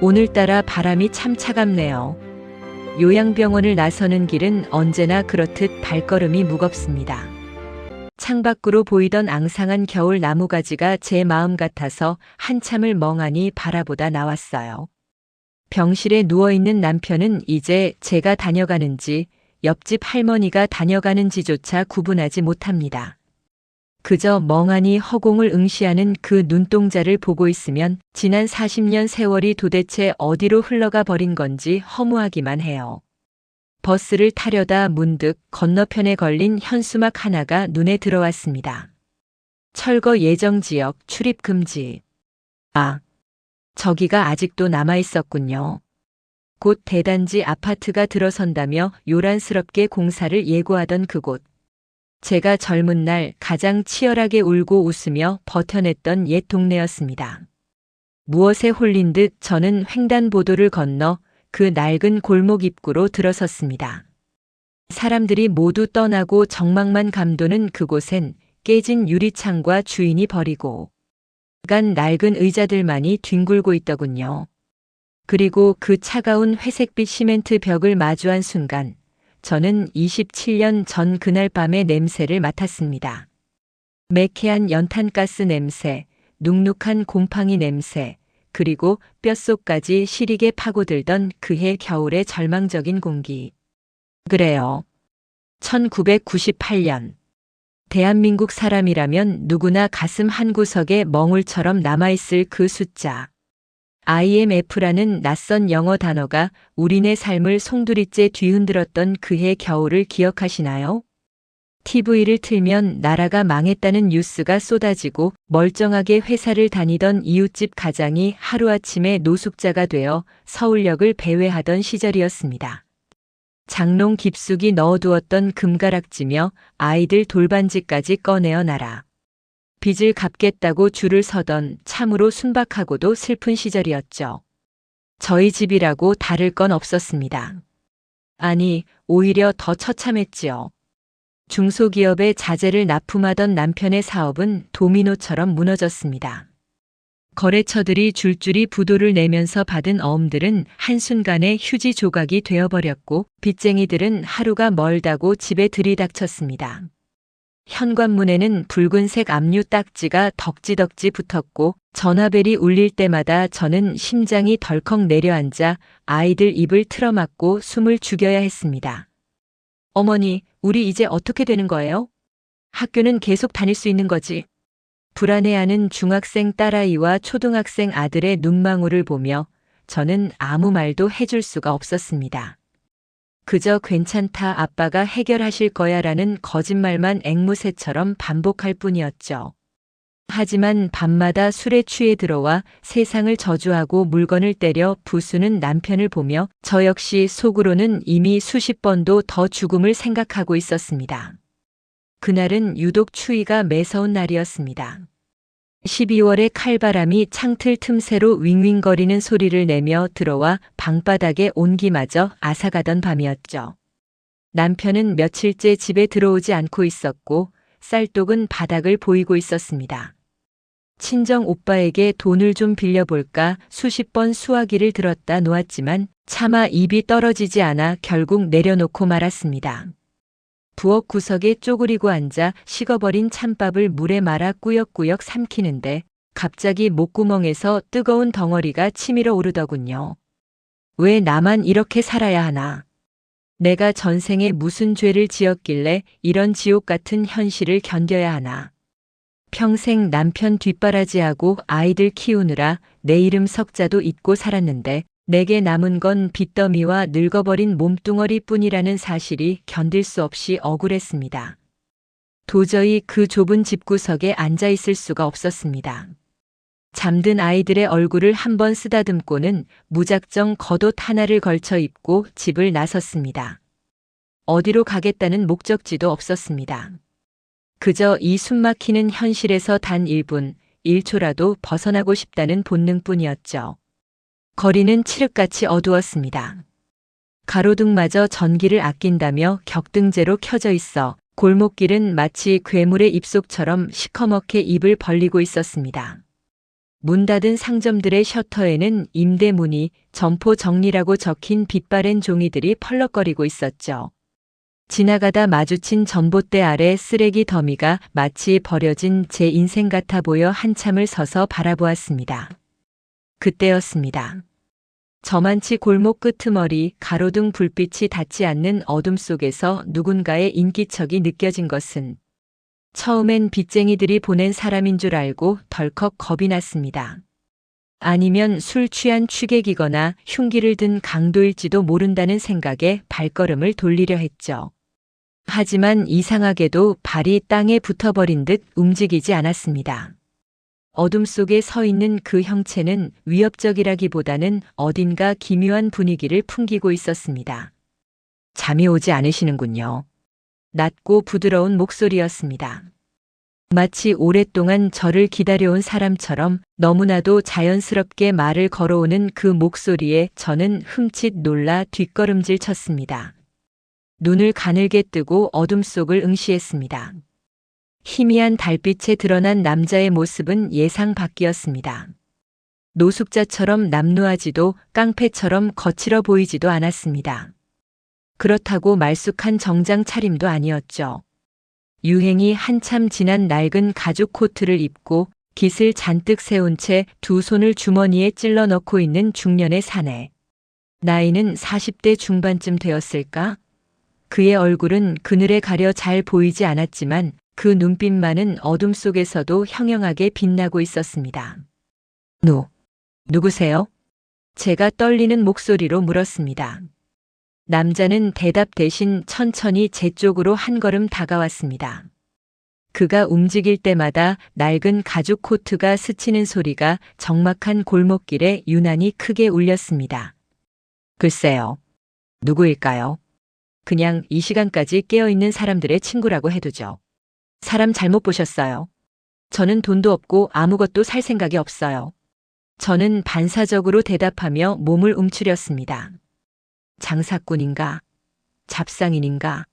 오늘따라 바람이 참 차갑네요. 요양병원을 나서는 길은 언제나 그렇듯 발걸음이 무겁습니다. 창밖으로 보이던 앙상한 겨울 나무가지가 제 마음 같아서 한참을 멍하니 바라보다 나왔어요. 병실에 누워있는 남편은 이제 제가 다녀가는지 옆집 할머니가 다녀가는지조차 구분하지 못합니다. 그저 멍하니 허공을 응시하는 그 눈동자를 보고 있으면 지난 40년 세월이 도대체 어디로 흘러가 버린 건지 허무하기만 해요. 버스를 타려다 문득 건너편에 걸린 현수막 하나가 눈에 들어왔습니다. 철거 예정지역 출입 금지. 아, 저기가 아직도 남아있었군요. 곧 대단지 아파트가 들어선다며 요란스럽게 공사를 예고하던 그곳. 제가 젊은 날 가장 치열하게 울고 웃으며 버텨냈던 옛 동네였습니다. 무엇에 홀린 듯 저는 횡단보도를 건너 그 낡은 골목 입구로 들어섰습니다. 사람들이 모두 떠나고 정막만 감도는 그곳엔 깨진 유리창과 주인이 버리고 간 낡은 의자들만이 뒹굴고 있더군요. 그리고 그 차가운 회색빛 시멘트 벽을 마주한 순간 저는 27년 전 그날 밤의 냄새를 맡았습니다. 매캐한 연탄가스 냄새, 눅눅한 곰팡이 냄새, 그리고 뼛속까지 시리게 파고들던 그해 겨울의 절망적인 공기. 그래요. 1998년. 대한민국 사람이라면 누구나 가슴 한구석에 멍울처럼 남아있을 그 숫자. IMF라는 낯선 영어 단어가 우리네 삶을 송두리째 뒤흔들었던 그해 겨울을 기억하시나요? TV를 틀면 나라가 망했다는 뉴스가 쏟아지고 멀쩡하게 회사를 다니던 이웃집 가장이 하루아침에 노숙자가 되어 서울역을 배회하던 시절이었습니다. 장롱 깊숙이 넣어두었던 금가락지며 아이들 돌반지까지 꺼내어 놔라. 빚을 갚겠다고 줄을 서던 참으로 순박하고도 슬픈 시절이었죠. 저희 집이라고 다를 건 없었습니다. 아니, 오히려 더 처참했지요. 중소기업의 자재를 납품하던 남편의 사업은 도미노처럼 무너졌습니다. 거래처들이 줄줄이 부도를 내면서 받은 어음들은 한순간에 휴지 조각이 되어버렸고 빚쟁이들은 하루가 멀다고 집에 들이닥쳤습니다. 현관문에는 붉은색 압류 딱지가 덕지덕지 붙었고 전화벨이 울릴 때마다 저는 심장이 덜컥 내려앉아 아이들 입을 틀어막고 숨을 죽여야 했습니다. 어머니, 우리 이제 어떻게 되는 거예요? 학교는 계속 다닐 수 있는 거지? 불안해하는 중학생 딸아이와 초등학생 아들의 눈망울을 보며 저는 아무 말도 해줄 수가 없었습니다. 그저 괜찮다, 아빠가 해결하실 거야 라는 거짓말만 앵무새처럼 반복할 뿐이었죠. 하지만 밤마다 술에 취해 들어와 세상을 저주하고 물건을 때려 부수는 남편을 보며 저 역시 속으로는 이미 수십 번도 더 죽음을 생각하고 있었습니다. 그날은 유독 추위가 매서운 날이었습니다. 12월의 칼바람이 창틀 틈새로 윙윙거리는 소리를 내며 들어와 방바닥에 온기마저 앗아가던 밤이었죠. 남편은 며칠째 집에 들어오지 않고 있었고 쌀독은 바닥을 보이고 있었습니다. 친정 오빠에게 돈을 좀 빌려볼까 수십 번 수화기를 들었다 놓았지만 차마 입이 떨어지지 않아 결국 내려놓고 말았습니다. 부엌 구석에 쪼그리고 앉아 식어버린 찬밥을 물에 말아 꾸역꾸역 삼키는데 갑자기 목구멍에서 뜨거운 덩어리가 치밀어 오르더군요. 왜 나만 이렇게 살아야 하나? 내가 전생에 무슨 죄를 지었길래 이런 지옥 같은 현실을 견뎌야 하나? 평생 남편 뒷바라지하고 아이들 키우느라 내 이름 석자도 잊고 살았는데 내게 남은 건 빚더미와 늙어버린 몸뚱어리뿐이라는 사실이 견딜 수 없이 억울했습니다. 도저히 그 좁은 집구석에 앉아 있을 수가 없었습니다. 잠든 아이들의 얼굴을 한번 쓰다듬고는 무작정 겉옷 하나를 걸쳐 입고 집을 나섰습니다. 어디로 가겠다는 목적지도 없었습니다. 그저 이 숨막히는 현실에서 단 1분, 1초라도 벗어나고 싶다는 본능뿐이었죠. 거리는 칠흑같이 어두웠습니다. 가로등마저 전기를 아낀다며 격등제로 켜져 있어 골목길은 마치 괴물의 입속처럼 시커멓게 입을 벌리고 있었습니다. 문 닫은 상점들의 셔터에는 임대 문의, 점포 정리라고 적힌 빛바랜 종이들이 펄럭거리고 있었죠. 지나가다 마주친 전봇대 아래 쓰레기 더미가 마치 버려진 제 인생 같아 보여 한참을 서서 바라보았습니다. 그때였습니다. 저만치 골목 끄트머리 가로등 불빛이 닿지 않는 어둠 속에서 누군가의 인기척이 느껴진 것은 처음엔 빚쟁이들이 보낸 사람인 줄 알고 덜컥 겁이 났습니다. 아니면 술 취한 취객이거나 흉기를 든 강도일지도 모른다는 생각에 발걸음을 돌리려 했죠. 하지만 이상하게도 발이 땅에 붙어버린 듯 움직이지 않았습니다. 어둠 속에 서 있는 그 형체는 위협적이라기보다는 어딘가 기묘한 분위기를 풍기고 있었습니다. 잠이 오지 않으시는군요. 낮고 부드러운 목소리였습니다. 마치 오랫동안 저를 기다려온 사람처럼 너무나도 자연스럽게 말을 걸어오는 그 목소리에 저는 흠칫 놀라 뒷걸음질 쳤습니다. 눈을 가늘게 뜨고 어둠 속을 응시했습니다. 희미한 달빛에 드러난 남자의 모습은 예상 밖이었습니다. 노숙자처럼 남루하지도 깡패처럼 거칠어 보이지도 않았습니다. 그렇다고 말쑥한 정장 차림도 아니었죠. 유행이 한참 지난 낡은 가죽 코트를 입고 깃을 잔뜩 세운 채 두 손을 주머니에 찔러 넣고 있는 중년의 사내. 나이는 40대 중반쯤 되었을까? 그의 얼굴은 그늘에 가려 잘 보이지 않았지만 그 눈빛만은 어둠 속에서도 형형하게 빛나고 있었습니다. 누구세요? 제가 떨리는 목소리로 물었습니다. 남자는 대답 대신 천천히 제 쪽으로 한 걸음 다가왔습니다. 그가 움직일 때마다 낡은 가죽 코트가 스치는 소리가 적막한 골목길에 유난히 크게 울렸습니다. 글쎄요. 누구일까요? 그냥 이 시간까지 깨어있는 사람들의 친구라고 해두죠. 사람 잘못 보셨어요. 저는 돈도 없고 아무것도 살 생각이 없어요. 저는 반사적으로 대답하며 몸을 움츠렸습니다. 장사꾼인가? 잡상인인가?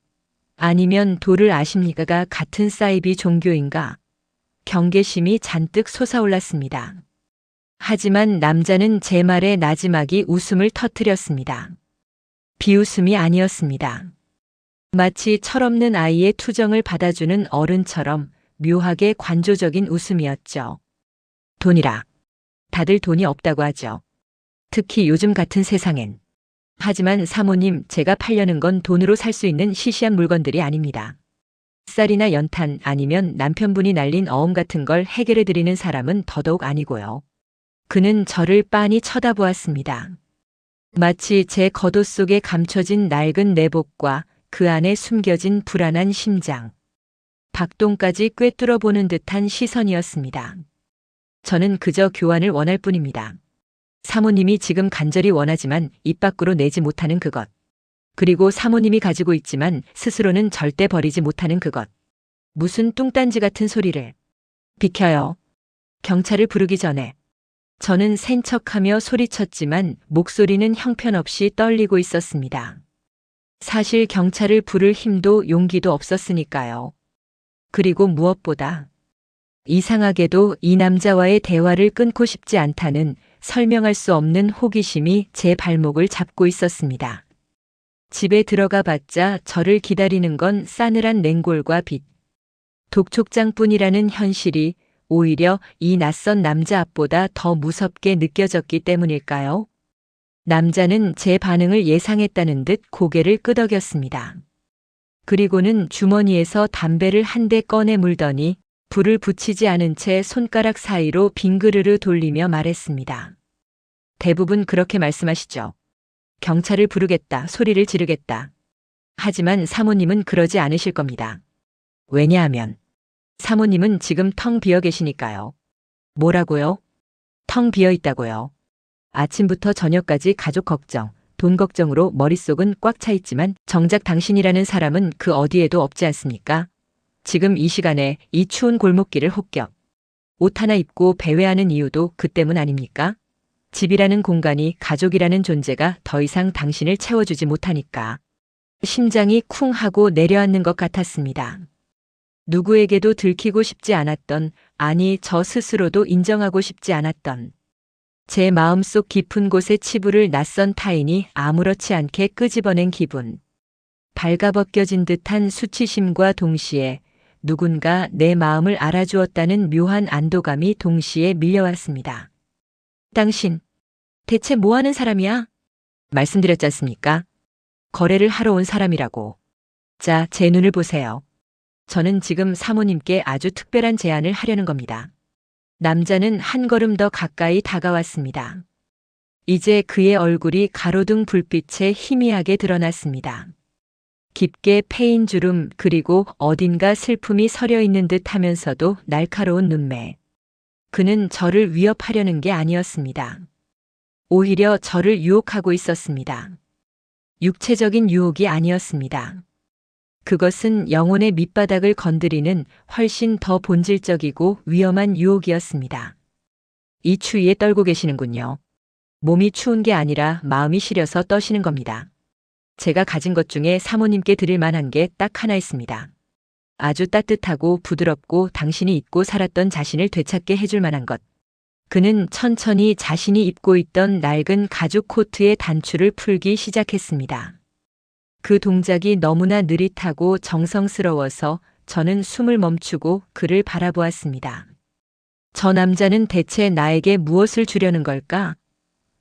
아니면 도를 아십니까가 같은 사이비 종교인가? 경계심이 잔뜩 솟아올랐습니다. 하지만 남자는 제 말에 나지막이 웃음을 터뜨렸습니다. 비웃음이 아니었습니다. 마치 철없는 아이의 투정을 받아주는 어른처럼 묘하게 관조적인 웃음이었죠. 돈이라. 다들 돈이 없다고 하죠. 특히 요즘 같은 세상엔. 하지만 사모님, 제가 팔려는 건 돈으로 살 수 있는 시시한 물건들이 아닙니다. 쌀이나 연탄 아니면 남편분이 날린 어음 같은 걸 해결해 드리는 사람은 더더욱 아니고요. 그는 저를 빤히 쳐다보았습니다. 마치 제 겉옷 속에 감춰진 낡은 내복과 그 안에 숨겨진 불안한 심장. 박동까지 꿰뚫어 보는 듯한 시선이었습니다. 저는 그저 교환을 원할 뿐입니다. 사모님이 지금 간절히 원하지만 입 밖으로 내지 못하는 그것. 그리고 사모님이 가지고 있지만 스스로는 절대 버리지 못하는 그것. 무슨 뚱딴지 같은 소리를. 비켜요. 경찰을 부르기 전에. 저는 센 척하며 소리쳤지만 목소리는 형편없이 떨리고 있었습니다. 사실 경찰을 부를 힘도 용기도 없었으니까요. 그리고 무엇보다 이상하게도 이 남자와의 대화를 끊고 싶지 않다는 설명할 수 없는 호기심이 제 발목을 잡고 있었습니다. 집에 들어가 봤자 저를 기다리는 건 싸늘한 냉골과 빛, 독촉장뿐이라는 현실이 오히려 이 낯선 남자 앞보다 더 무섭게 느껴졌기 때문일까요? 남자는 제 반응을 예상했다는 듯 고개를 끄덕였습니다. 그리고는 주머니에서 담배를 한 대 꺼내 물더니 불을 붙이지 않은 채 손가락 사이로 빙그르르 돌리며 말했습니다. 대부분 그렇게 말씀하시죠. 경찰을 부르겠다, 소리를 지르겠다. 하지만 사모님은 그러지 않으실 겁니다. 왜냐하면 사모님은 지금 텅 비어 계시니까요. 뭐라고요? 텅 비어 있다고요. 아침부터 저녁까지 가족 걱정, 돈 걱정으로 머릿속은 꽉 차 있지만 정작 당신이라는 사람은 그 어디에도 없지 않습니까? 지금 이 시간에 이 추운 골목길을 혹격. 옷 하나 입고 배회하는 이유도 그 때문 아닙니까? 집이라는 공간이, 가족이라는 존재가 더 이상 당신을 채워주지 못하니까. 심장이 쿵 하고 내려앉는 것 같았습니다. 누구에게도 들키고 싶지 않았던, 아니 저 스스로도 인정하고 싶지 않았던 제 마음속 깊은 곳의 치부를 낯선 타인이 아무렇지 않게 끄집어낸 기분. 발가벗겨진 듯한 수치심과 동시에 누군가 내 마음을 알아주었다는 묘한 안도감이 동시에 밀려왔습니다. 당신, 대체 뭐 하는 사람이야? 말씀드렸지 않습니까? 거래를 하러 온 사람이라고. 자, 제 눈을 보세요. 저는 지금 사모님께 아주 특별한 제안을 하려는 겁니다. 남자는 한 걸음 더 가까이 다가왔습니다. 이제 그의 얼굴이 가로등 불빛에 희미하게 드러났습니다. 깊게 패인 주름 그리고 어딘가 슬픔이 서려 있는 듯 하면서도 날카로운 눈매. 그는 저를 위협하려는 게 아니었습니다. 오히려 저를 유혹하고 있었습니다. 육체적인 유혹이 아니었습니다. 그것은 영혼의 밑바닥을 건드리는 훨씬 더 본질적이고 위험한 유혹이었습니다. 이 추위에 떨고 계시는군요. 몸이 추운 게 아니라 마음이 시려서 떠시는 겁니다. 제가 가진 것 중에 사모님께 드릴 만한 게 딱 하나 있습니다. 아주 따뜻하고 부드럽고 당신이 잊고 살았던 자신을 되찾게 해줄 만한 것. 그는 천천히 자신이 입고 있던 낡은 가죽 코트의 단추를 풀기 시작했습니다. 그 동작이 너무나 느릿하고 정성스러워서 저는 숨을 멈추고 그를 바라보았습니다. 저 남자는 대체 나에게 무엇을 주려는 걸까?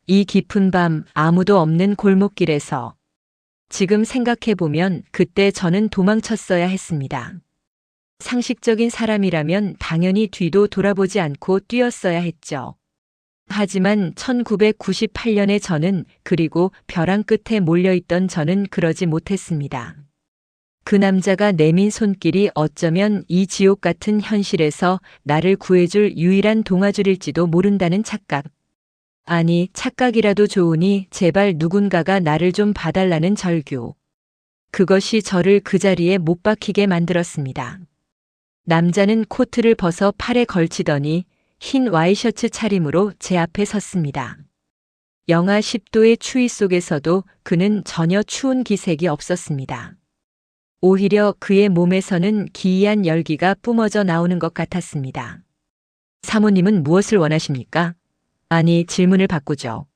이 깊은 밤 아무도 없는 골목길에서. 지금 생각해보면 그때 저는 도망쳤어야 했습니다. 상식적인 사람이라면 당연히 뒤도 돌아보지 않고 뛰었어야 했죠. 하지만 1998년의 저는 그리고 벼랑 끝에 몰려있던 저는 그러지 못했습니다. 그 남자가 내민 손길이 어쩌면 이 지옥 같은 현실에서 나를 구해줄 유일한 동아줄일지도 모른다는 착각. 아니, 착각이라도 좋으니 제발 누군가가 나를 좀 봐달라는 절규. 그것이 저를 그 자리에 못 박히게 만들었습니다. 남자는 코트를 벗어 팔에 걸치더니 흰 와이셔츠 차림으로 제 앞에 섰습니다. 영하 10도의 추위 속에서도 그는 전혀 추운 기색이 없었습니다. 오히려 그의 몸에서는 기이한 열기가 뿜어져 나오는 것 같았습니다. 사모님은 무엇을 원하십니까? 아니, 질문을 바꾸죠.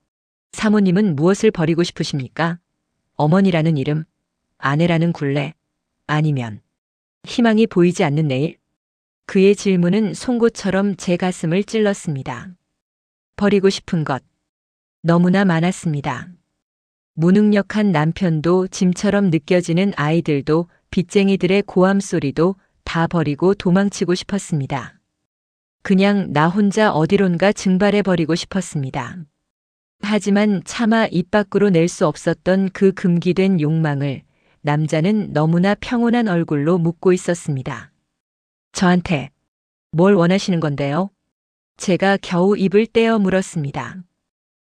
사모님은 무엇을 버리고 싶으십니까? 어머니라는 이름, 아내라는 굴레, 아니면 희망이 보이지 않는 내일? 그의 질문은 송곳처럼 제 가슴을 찔렀습니다. 버리고 싶은 것. 너무나 많았습니다. 무능력한 남편도 짐처럼 느껴지는 아이들도 빚쟁이들의 고함 소리도 다 버리고 도망치고 싶었습니다. 그냥 나 혼자 어디론가 증발해 버리고 싶었습니다. 하지만 차마 입 밖으로 낼 수 없었던 그 금기된 욕망을 남자는 너무나 평온한 얼굴로 묻고 있었습니다. 저한테 뭘 원하시는 건데요? 제가 겨우 입을 떼어 물었습니다.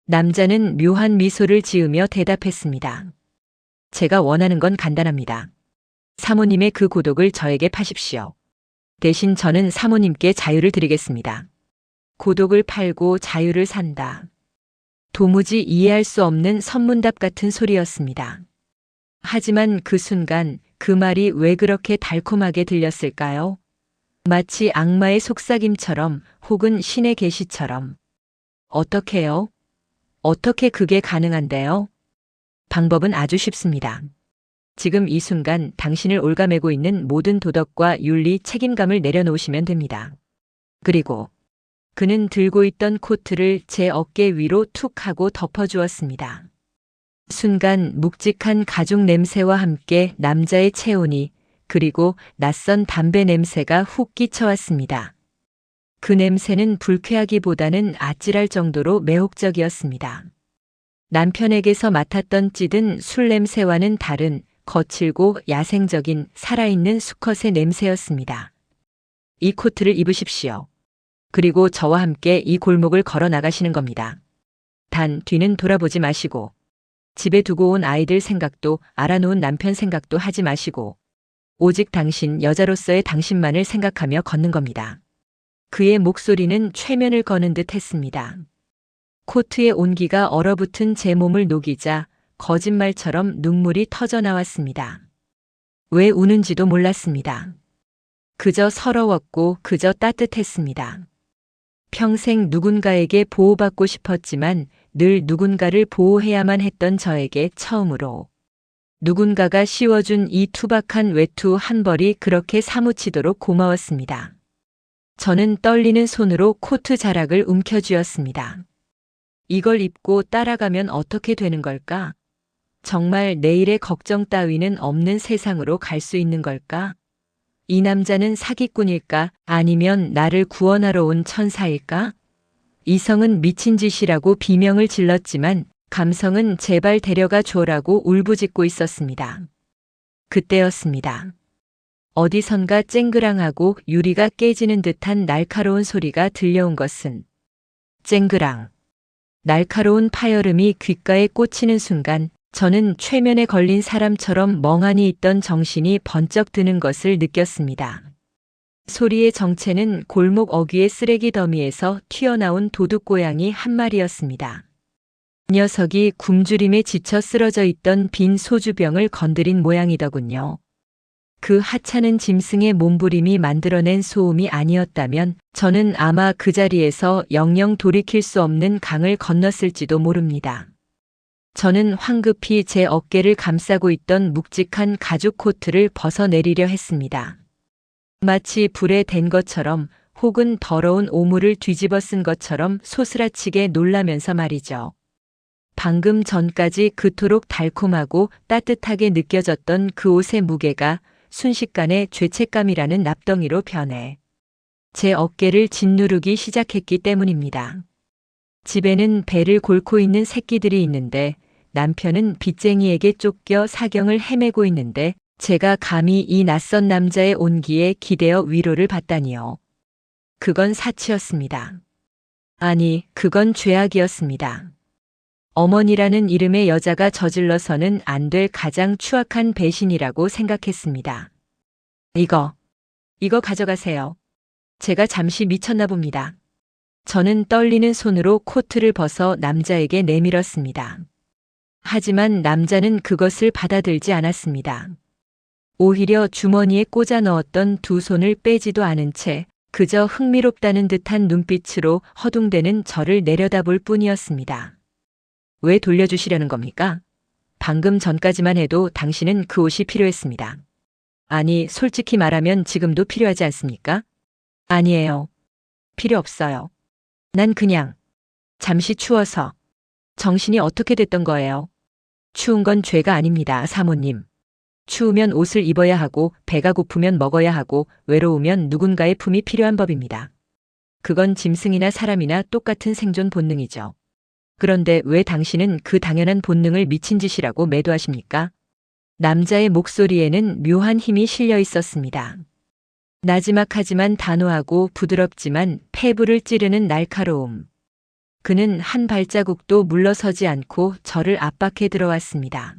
남자는 묘한 미소를 지으며 대답했습니다. 제가 원하는 건 간단합니다. 사모님의 그 고독을 저에게 파십시오. 대신 저는 사모님께 자유를 드리겠습니다. 고독을 팔고 자유를 산다. 도무지 이해할 수 없는 선문답 같은 소리였습니다. 하지만 그 순간 그 말이 왜 그렇게 달콤하게 들렸을까요? 마치 악마의 속삭임처럼 혹은 신의 계시처럼. 어떻게요? 어떻게 그게 가능한데요? 방법은 아주 쉽습니다. 지금 이 순간 당신을 올가매고 있는 모든 도덕과 윤리 책임감을 내려놓으시면 됩니다. 그리고 그는 들고 있던 코트를 제 어깨 위로 툭 하고 덮어주었습니다. 순간 묵직한 가죽 냄새와 함께 남자의 체온이 그리고 낯선 담배 냄새가 훅 끼쳐왔습니다. 그 냄새는 불쾌하기보다는 아찔할 정도로 매혹적이었습니다. 남편에게서 맡았던 찌든 술 냄새와는 다른 거칠고 야생적인 살아있는 수컷의 냄새였습니다. 이 코트를 입으십시오. 그리고 저와 함께 이 골목을 걸어 나가시는 겁니다. 단 뒤는 돌아보지 마시고 집에 두고 온 아이들 생각도 알아놓은 남편 생각도 하지 마시고 오직 당신 여자로서의 당신만을 생각하며 걷는 겁니다. 그의 목소리는 최면을 거는 듯 했습니다. 코트의 온기가 얼어붙은 제 몸을 녹이자 거짓말처럼 눈물이 터져 나왔습니다. 왜 우는지도 몰랐습니다. 그저 서러웠고 그저 따뜻했습니다. 평생 누군가에게 보호받고 싶었지만 늘 누군가를 보호해야만 했던 저에게 처음으로 누군가가 씌워준 이 투박한 외투 한 벌이 그렇게 사무치도록 고마웠습니다. 저는 떨리는 손으로 코트 자락을 움켜쥐었습니다. 이걸 입고 따라가면 어떻게 되는 걸까? 정말 내일의 걱정 따위는 없는 세상으로 갈 수 있는 걸까? 이 남자는 사기꾼일까? 아니면 나를 구원하러 온 천사일까? 이성은 미친 짓이라고 비명을 질렀지만 감성은 제발 데려가 줘라고 울부짖고 있었습니다. 그때였습니다. 어디선가 쨍그랑하고 유리가 깨지는 듯한 날카로운 소리가 들려온 것은 쨍그랑. 날카로운 파열음이 귓가에 꽂히는 순간 저는 최면에 걸린 사람처럼 멍하니 있던 정신이 번쩍 드는 것을 느꼈습니다. 소리의 정체는 골목 어귀의 쓰레기 더미에서 튀어나온 도둑고양이 한 마리였습니다. 녀석이 굶주림에 지쳐 쓰러져 있던 빈 소주병을 건드린 모양이더군요. 그 하찮은 짐승의 몸부림이 만들어낸 소음이 아니었다면 저는 아마 그 자리에서 영영 돌이킬 수 없는 강을 건넜을지도 모릅니다. 저는 황급히 제 어깨를 감싸고 있던 묵직한 가죽 코트를 벗어내리려 했습니다. 마치 불에 댄 것처럼 혹은 더러운 오물을 뒤집어 쓴 것처럼 소스라치게 놀라면서 말이죠. 방금 전까지 그토록 달콤하고 따뜻하게 느껴졌던 그 옷의 무게가 순식간에 죄책감이라는 납덩이로 변해 제 어깨를 짓누르기 시작했기 때문입니다. 집에는 배를 골고 있는 새끼들이 있는데 남편은 빚쟁이에게 쫓겨 사경을 헤매고 있는데 제가 감히 이 낯선 남자의 온기에 기대어 위로를 받다니요. 그건 사치였습니다. 아니, 그건 죄악이었습니다. 어머니라는 이름의 여자가 저질러서는 안 될 가장 추악한 배신이라고 생각했습니다. 이거 가져가세요. 제가 잠시 미쳤나 봅니다. 저는 떨리는 손으로 코트를 벗어 남자에게 내밀었습니다. 하지만 남자는 그것을 받아들지 않았습니다. 오히려 주머니에 꽂아 넣었던 두 손을 빼지도 않은 채 그저 흥미롭다는 듯한 눈빛으로 허둥대는 저를 내려다볼 뿐이었습니다. 왜 돌려주시려는 겁니까? 방금 전까지만 해도 당신은 그 옷이 필요했습니다. 아니, 솔직히 말하면 지금도 필요하지 않습니까? 아니에요. 필요 없어요. 난 그냥 잠시 추워서 정신이 어떻게 됐던 거예요. 추운 건 죄가 아닙니다, 사모님. 추우면 옷을 입어야 하고 배가 고프면 먹어야 하고 외로우면 누군가의 품이 필요한 법입니다. 그건 짐승이나 사람이나 똑같은 생존 본능이죠. 그런데 왜 당신은 그 당연한 본능을 미친 짓이라고 매도하십니까? 남자의 목소리에는 묘한 힘이 실려 있었습니다. 나지막하지만 단호하고 부드럽지만 폐부를 찌르는 날카로움. 그는 한 발자국도 물러서지 않고 저를 압박해 들어왔습니다.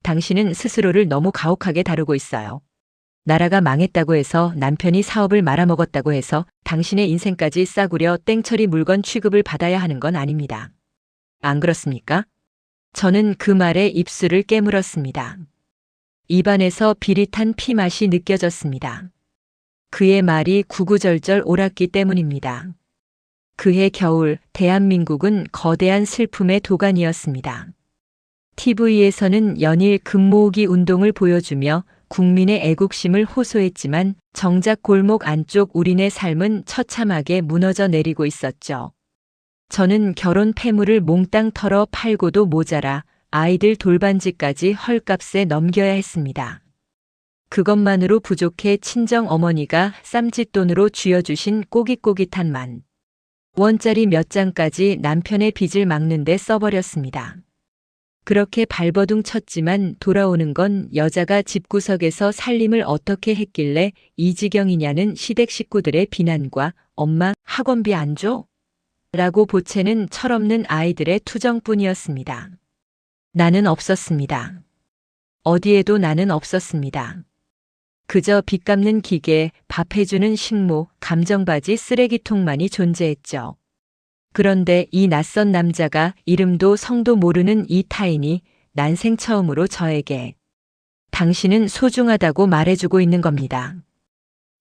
당신은 스스로를 너무 가혹하게 다루고 있어요. 나라가 망했다고 해서 남편이 사업을 말아먹었다고 해서 당신의 인생까지 싸구려 땡처리 물건 취급을 받아야 하는 건 아닙니다. 안 그렇습니까? 저는 그 말에 입술을 깨물었습니다. 입안에서 비릿한 피맛이 느껴졌습니다. 그의 말이 구구절절 옳았기 때문입니다. 그해 겨울 대한민국은 거대한 슬픔의 도가니였습니다. TV에서는 연일 금모으기 운동을 보여주며 국민의 애국심을 호소했지만 정작 골목 안쪽 우리네 삶은 처참하게 무너져 내리고 있었죠. 저는 결혼 폐물을 몽땅 털어 팔고도 모자라 아이들 돌반지까지 헐값에 넘겨야 했습니다. 그것만으로 부족해 친정 어머니가 쌈짓돈으로 쥐어주신 꼬깃꼬깃한 만 원짜리 몇 장까지 남편의 빚을 막는 데 써버렸습니다. 그렇게 발버둥 쳤지만 돌아오는 건 여자가 집구석에서 살림을 어떻게 했길래 이 지경이냐는 시댁 식구들의 비난과 엄마 학원비 안 줘? 라고 보채는 철없는 아이들의 투정뿐이었습니다. 나는 없었습니다. 어디에도 나는 없었습니다. 그저 빚 갚는 기계, 밥 해주는 식모, 감정바지 쓰레기통만이 존재했죠. 그런데 이 낯선 남자가 이름도 성도 모르는 이 타인이 난생 처음으로 저에게 당신은 소중하다고 말해주고 있는 겁니다.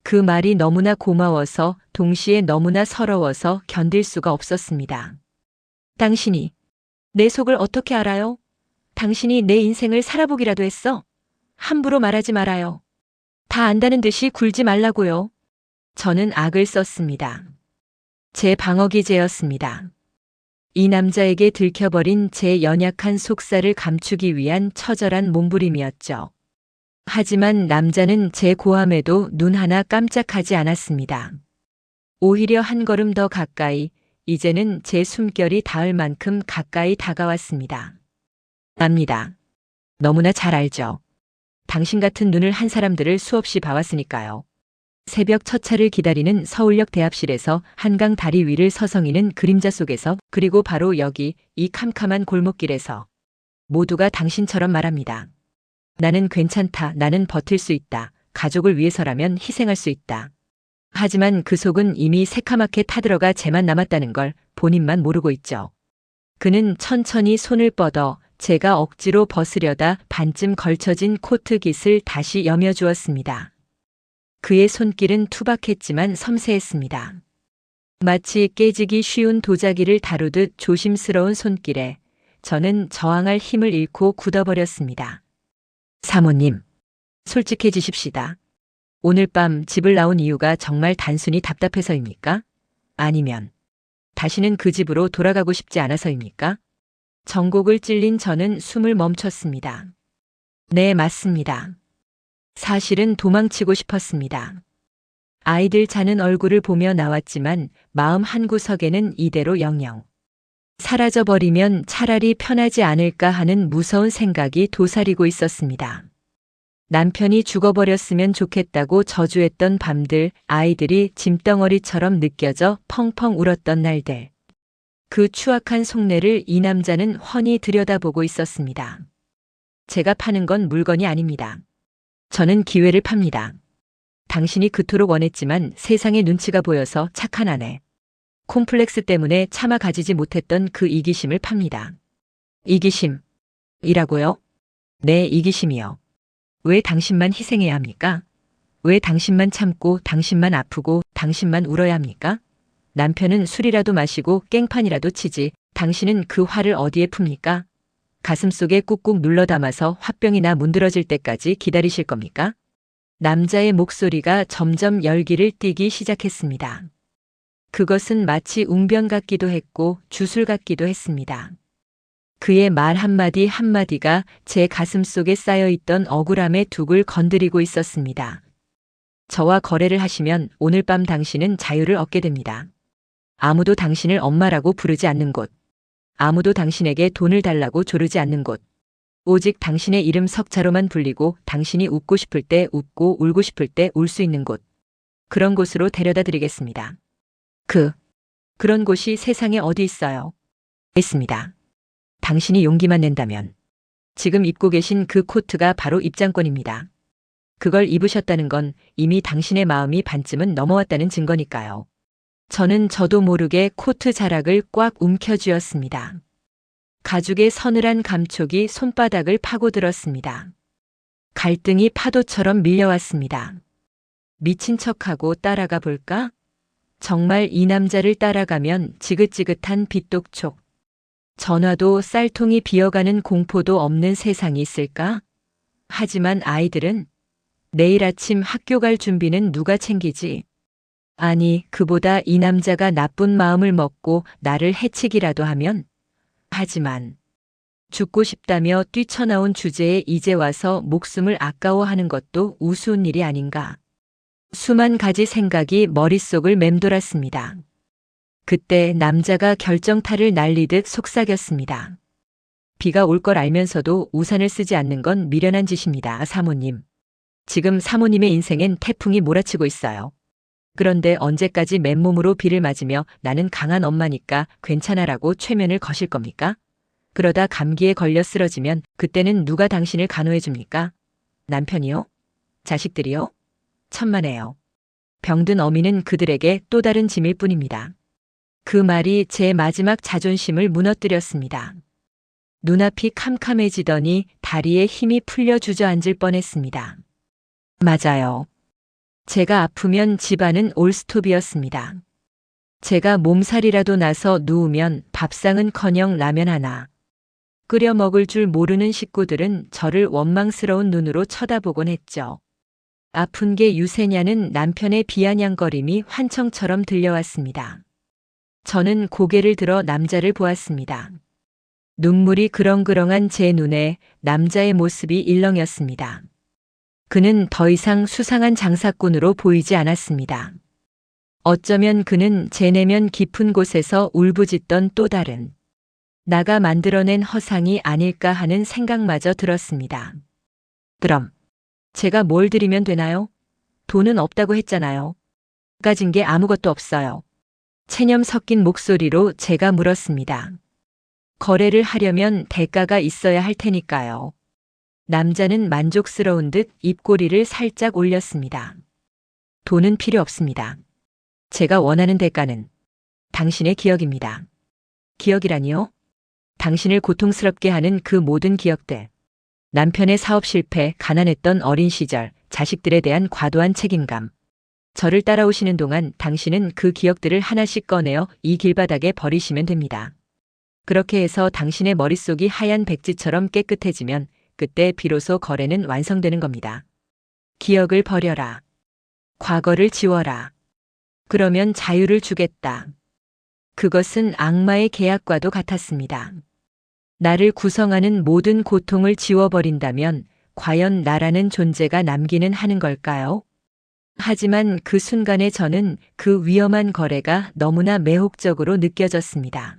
그 말이 너무나 고마워서 동시에 너무나 서러워서 견딜 수가 없었습니다. 당신이 내 속을 어떻게 알아요? 당신이 내 인생을 살아보기라도 했어? 함부로 말하지 말아요. 다 안다는 듯이 굴지 말라고요. 저는 악을 썼습니다. 제 방어기제였습니다. 이 남자에게 들켜버린 제 연약한 속살을 감추기 위한 처절한 몸부림이었죠. 하지만 남자는 제 고함에도 눈 하나 깜짝하지 않았습니다. 오히려 한 걸음 더 가까이, 이제는 제 숨결이 닿을 만큼 가까이 다가왔습니다. 압니다. 너무나 잘 알죠. 당신 같은 눈을 한 사람들을 수없이 봐왔으니까요. 새벽 첫 차를 기다리는 서울역 대합실에서 한강 다리 위를 서성이는 그림자 속에서, 그리고 바로 여기 이 캄캄한 골목길에서 모두가 당신처럼 말합니다. 나는 괜찮다. 나는 버틸 수 있다. 가족을 위해서라면 희생할 수 있다. 하지만 그 속은 이미 새카맣게 타들어가 재만 남았다는 걸 본인만 모르고 있죠. 그는 천천히 손을 뻗어 제가 억지로 벗으려다 반쯤 걸쳐진 코트 깃을 다시 여며주었습니다. 그의 손길은 투박했지만 섬세했습니다. 마치 깨지기 쉬운 도자기를 다루듯 조심스러운 손길에 저는 저항할 힘을 잃고 굳어버렸습니다. 사모님, 솔직해지십시다. 오늘 밤 집을 나온 이유가 정말 단순히 답답해서입니까? 아니면 다시는 그 집으로 돌아가고 싶지 않아서입니까? 정곡을 찔린 저는 숨을 멈췄습니다. 네, 맞습니다. 사실은 도망치고 싶었습니다. 아이들 자는 얼굴을 보며 나왔지만 마음 한구석에는 이대로 영영 사라져버리면 차라리 편하지 않을까 하는 무서운 생각이 도사리고 있었습니다. 남편이 죽어버렸으면 좋겠다고 저주했던 밤들, 아이들이 짐덩어리처럼 느껴져 펑펑 울었던 날들. 그 추악한 속내를 이 남자는 훤히 들여다보고 있었습니다. 제가 파는 건 물건이 아닙니다. 저는 기회를 팝니다. 당신이 그토록 원했지만 세상의 눈치가 보여서 착한 아내, 콤플렉스 때문에 참아 가지지 못했던 그 이기심을 팝니다. 이기심이라고요? 네, 이기심이요. 왜 당신만 희생해야 합니까? 왜 당신만 참고, 당신만 아프고, 당신만 울어야 합니까? 남편은 술이라도 마시고 깽판이라도 치지, 당신은 그 화를 어디에 풉니까? 가슴속에 꾹꾹 눌러 담아서 화병이 나 문드러질 때까지 기다리실 겁니까? 남자의 목소리가 점점 열기를 띠기 시작했습니다. 그것은 마치 웅변 같기도 했고 주술 같기도 했습니다. 그의 말 한마디 한마디가 제 가슴속에 쌓여있던 억울함의 둑을 건드리고 있었습니다. 저와 거래를 하시면 오늘 밤 당신은 자유를 얻게 됩니다. 아무도 당신을 엄마라고 부르지 않는 곳, 아무도 당신에게 돈을 달라고 조르지 않는 곳, 오직 당신의 이름 석자로만 불리고 당신이 웃고 싶을 때 웃고 울고 싶을 때 울 수 있는 곳, 그런 곳으로 데려다 드리겠습니다. 그런 곳이 세상에 어디 있어요? 있습니다. 당신이 용기만 낸다면. 지금 입고 계신 그 코트가 바로 입장권입니다. 그걸 입으셨다는 건 이미 당신의 마음이 반쯤은 넘어왔다는 증거니까요. 저는 저도 모르게 코트 자락을 꽉 움켜쥐었습니다. 가죽의 서늘한 감촉이 손바닥을 파고들었습니다. 갈등이 파도처럼 밀려왔습니다. 미친 척하고 따라가 볼까? 정말 이 남자를 따라가면 지긋지긋한 빗독촉, 전화도 쌀통이 비어가는 공포도 없는 세상이 있을까? 하지만 아이들은? 내일 아침 학교 갈 준비는 누가 챙기지? 아니, 그보다 이 남자가 나쁜 마음을 먹고 나를 해치기라도 하면? 하지만 죽고 싶다며 뛰쳐나온 주제에 이제 와서 목숨을 아까워하는 것도 우스운 일이 아닌가. 수만 가지 생각이 머릿속을 맴돌았습니다. 그때 남자가 결정타를 날리듯 속삭였습니다. 비가 올 걸 알면서도 우산을 쓰지 않는 건 미련한 짓입니다, 사모님. 지금 사모님의 인생엔 태풍이 몰아치고 있어요. 그런데 언제까지 맨몸으로 비를 맞으며 나는 강한 엄마니까 괜찮아라고 최면을 거실 겁니까? 그러다 감기에 걸려 쓰러지면 그때는 누가 당신을 간호해 줍니까? 남편이요? 자식들이요? 천만에요. 병든 어미는 그들에게 또 다른 짐일 뿐입니다. 그 말이 제 마지막 자존심을 무너뜨렸습니다. 눈앞이 캄캄해지더니 다리에 힘이 풀려 주저앉을 뻔했습니다. 맞아요. 제가 아프면 집안은 올스톱이었습니다. 제가 몸살이라도 나서 누우면 밥상은커녕 라면 하나 끓여 먹을 줄 모르는 식구들은 저를 원망스러운 눈으로 쳐다보곤 했죠. 아픈 게 유세냐는 남편의 비아냥거림이 환청처럼 들려왔습니다. 저는 고개를 들어 남자를 보았습니다. 눈물이 그렁그렁한 제 눈에 남자의 모습이 일렁였습니다. 그는 더 이상 수상한 장사꾼으로 보이지 않았습니다. 어쩌면 그는 제 내면 깊은 곳에서 울부짖던 또 다른 나가 만들어낸 허상이 아닐까 하는 생각마저 들었습니다. 그럼 제가 뭘 드리면 되나요? 돈은 없다고 했잖아요. 가진 게 아무것도 없어요. 체념 섞인 목소리로 제가 물었습니다. 거래를 하려면 대가가 있어야 할 테니까요. 남자는 만족스러운 듯 입꼬리를 살짝 올렸습니다. 돈은 필요 없습니다. 제가 원하는 대가는 당신의 기억입니다. 기억이라니요? 당신을 고통스럽게 하는 그 모든 기억들. 남편의 사업 실패, 가난했던 어린 시절, 자식들에 대한 과도한 책임감. 저를 따라오시는 동안 당신은 그 기억들을 하나씩 꺼내어 이 길바닥에 버리시면 됩니다. 그렇게 해서 당신의 머릿속이 하얀 백지처럼 깨끗해지면 그때 비로소 거래는 완성되는 겁니다. 기억을 버려라. 과거를 지워라. 그러면 자유를 주겠다. 그것은 악마의 계약과도 같았습니다. 나를 구성하는 모든 고통을 지워버린다면 과연 나라는 존재가 남기는 하는 걸까요? 하지만 그 순간에 저는 그 위험한 거래가 너무나 매혹적으로 느껴졌습니다.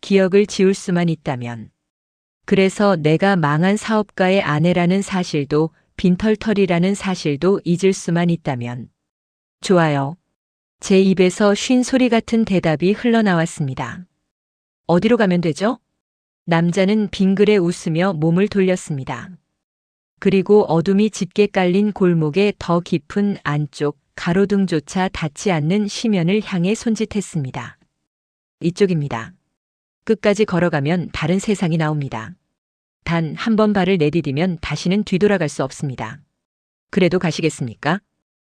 기억을 지울 수만 있다면. 그래서 내가 망한 사업가의 아내라는 사실도 빈털털이라는 사실도 잊을 수만 있다면. 좋아요. 제 입에서 쉰 소리 같은 대답이 흘러나왔습니다. 어디로 가면 되죠? 남자는 빙그레 웃으며 몸을 돌렸습니다. 그리고 어둠이 짙게 깔린 골목의 더 깊은 안쪽 가로등조차 닿지 않는 시면을 향해 손짓했습니다. 이쪽입니다. 끝까지 걸어가면 다른 세상이 나옵니다. 단 한 번 발을 내디디면 다시는 뒤돌아갈 수 없습니다. 그래도 가시겠습니까?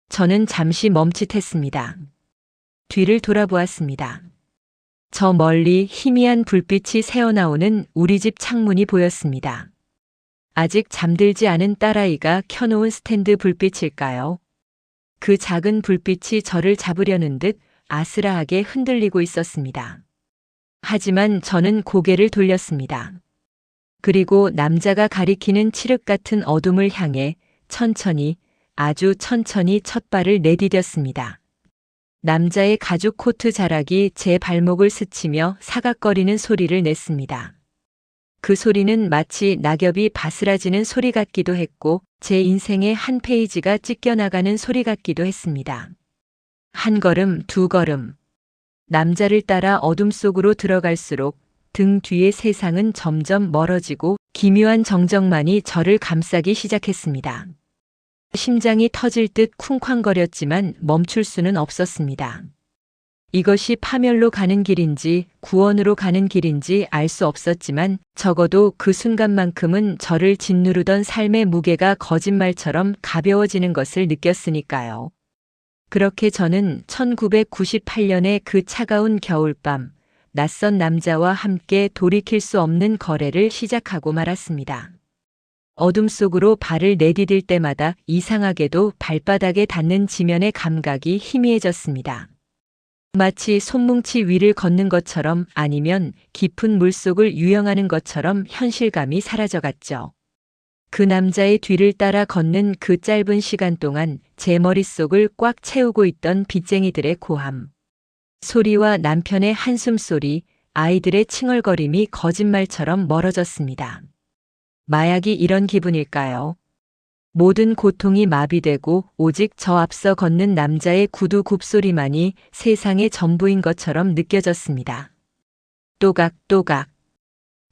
저는 잠시 멈칫했습니다. 뒤를 돌아보았습니다. 저 멀리 희미한 불빛이 새어나오는 우리 집 창문이 보였습니다. 아직 잠들지 않은 딸아이가 켜놓은 스탠드 불빛일까요? 그 작은 불빛이 저를 잡으려는 듯 아스라하게 흔들리고 있었습니다. 하지만 저는 고개를 돌렸습니다. 그리고 남자가 가리키는 칠흑 같은 어둠을 향해 천천히, 아주 천천히 첫 발을 내디뎠습니다. 남자의 가죽 코트 자락이 제 발목을 스치며 사각거리는 소리를 냈습니다. 그 소리는 마치 낙엽이 바스라지는 소리 같기도 했고 제 인생의 한 페이지가 찢겨나가는 소리 같기도 했습니다. 한 걸음, 두 걸음. 남자를 따라 어둠 속으로 들어갈수록 등 뒤의 세상은 점점 멀어지고 기묘한 정적만이 저를 감싸기 시작했습니다. 심장이 터질 듯 쿵쾅거렸지만 멈출 수는 없었습니다. 이것이 파멸로 가는 길인지 구원으로 가는 길인지 알 수 없었지만 적어도 그 순간만큼은 저를 짓누르던 삶의 무게가 거짓말처럼 가벼워지는 것을 느꼈으니까요. 그렇게 저는 1998년의 그 차가운 겨울밤, 낯선 남자와 함께 돌이킬 수 없는 거래를 시작하고 말았습니다. 어둠 속으로 발을 내디딜 때마다 이상하게도 발바닥에 닿는 지면의 감각이 희미해졌습니다. 마치 손뭉치 위를 걷는 것처럼 아니면 깊은 물속을 유영하는 것처럼 현실감이 사라져갔죠. 그 남자의 뒤를 따라 걷는 그 짧은 시간 동안 제 머릿속을 꽉 채우고 있던 빚쟁이들의 고함, 소리와 남편의 한숨소리, 아이들의 칭얼거림이 거짓말처럼 멀어졌습니다. 마약이 이런 기분일까요? 모든 고통이 마비되고 오직 저 앞서 걷는 남자의 구두 굽소리만이 세상의 전부인 것처럼 느껴졌습니다. 또각또각.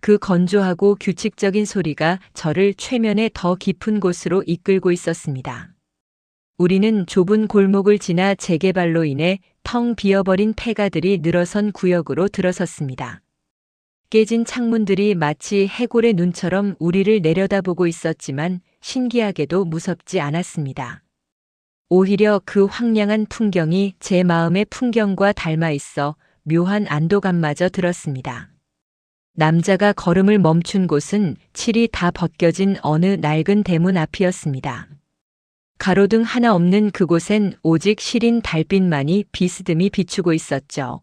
그 건조하고 규칙적인 소리가 저를 최면의 더 깊은 곳으로 이끌고 있었습니다. 우리는 좁은 골목을 지나 재개발로 인해 텅 비어버린 폐가들이 늘어선 구역으로 들어섰습니다. 깨진 창문들이 마치 해골의 눈처럼 우리를 내려다보고 있었지만 신기하게도 무섭지 않았습니다. 오히려 그 황량한 풍경이 제 마음의 풍경과 닮아 있어 묘한 안도감마저 들었습니다. 남자가 걸음을 멈춘 곳은 칠이 다 벗겨진 어느 낡은 대문 앞이었습니다. 가로등 하나 없는 그곳엔 오직 시린 달빛만이 비스듬히 비추고 있었죠.